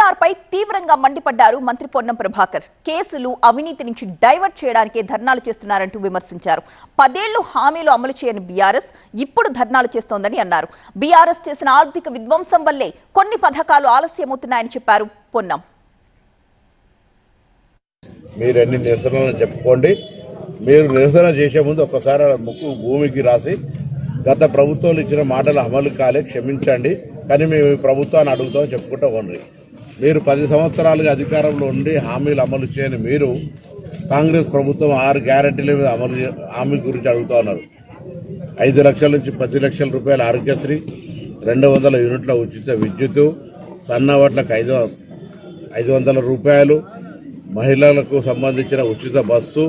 కేసీఆర్ పై తీవ్రంగా మండిపడ్డారు మంత్రి పొన్నం ప్రభాకర్. కేసులు అవినీతి నుంచి డైవర్ట్ చేయడానికే ధర్నాలు చేస్తున్నారంటూ విమర్శించారు. 10 ఏళ్లు హామీలు అమలు చేయని బీఆర్ఎస్ ఇప్పుడు ధర్నాలు చేస్తోందని అన్నారు. బీఆర్ఎస్ చేసిన ఆర్థిక విధ్వంసం వల్లే కొన్ని పథకాలు ఆలస్యమవుతున్నాయని చెప్పారు పొన్నం. మీరు ఎన్ని నిరసనలు చెప్పుకోండి, మీరు నిరసన చేసే ముందు ఒక్కసారి ముక్కు భూమికి రాసి గత ప్రభుత్వాలు ఇచ్చిన మాటలు అమలు కాలే, క్షమించండి, కానీ మేము ఈ ప్రభుత్వాన్ని అడుగుతామని చెప్పుకుంటూ ఉండ్రి. మీరు 10 సంవత్సరాలుగా అధికారంలో ఉండి హామీలు అమలు చేయని మీరు కాంగ్రెస్ ప్రభుత్వం 6 గ్యారెంటీల మీద హామీ గురించి అడుగుతా ఉన్నారు. 5 లక్షల నుంచి 10 లక్షల రూపాయల ఆరోగ్యశ్రీ, 200 యూనిట్ల ఉచిత విద్యుత్, సన్నవడ్లకు 500 రూపాయలు, మహిళలకు సంబంధించిన ఉచిత బస్సు,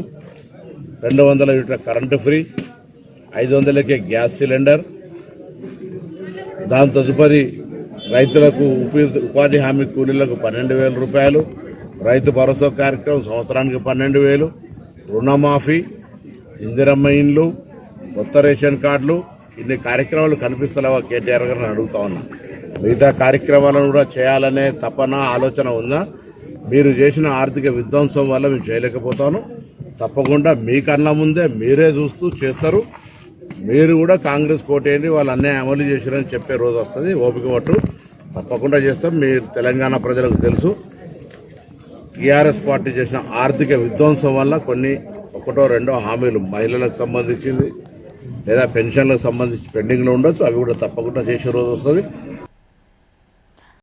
200 యూనిట్ల కరెంటు ఫ్రీ, 500కే గ్యాస్ సిలిండర్, దాని తదుపరి రైతులకు ఉపాధి హామీ కూలీలకు 12,000 రూపాయలు, రైతు భరోసా కార్యక్రమం సంవత్సరానికి 12,000, రుణమాఫీ, ఇందిరమ్మ ఇండ్లు, కొత్త రేషన్ కార్డులు. ఇన్ని కార్యక్రమాలు కనిపిస్తలేవా కేటీఆర్ గారిని అడుగుతా ఉన్నా. మిగతా కార్యక్రమాలను కూడా చేయాలనే తపన ఆలోచన ఉందా? మీరు చేసిన ఆర్థిక విధ్వంసం వల్ల మేము చేయలేకపోతాను. తప్పకుండా మీకన్నా ముందే మీరే చూస్తూ చేస్తారు. మీరు కూడా కాంగ్రెస్ కోటేయండి, వాళ్ళు అన్యాయం అమలు చేశారని చెప్పే రోజు వస్తుంది. ఓపిక పట్టు, తప్పకుండా చేస్తాం. మీరు తెలంగాణ ప్రజలకు తెలుసు, టీఆర్ఎస్ పార్టీ చేసిన ఆర్థిక విధ్వంసం వల్ల కొన్ని 1-2 హామీలు మహిళలకు సంబంధించింది లేదా పెన్షన్లకు సంబంధించి పెండింగ్లో ఉండొచ్చు, అవి కూడా తప్పకుండా చేసే రోజు వస్తుంది.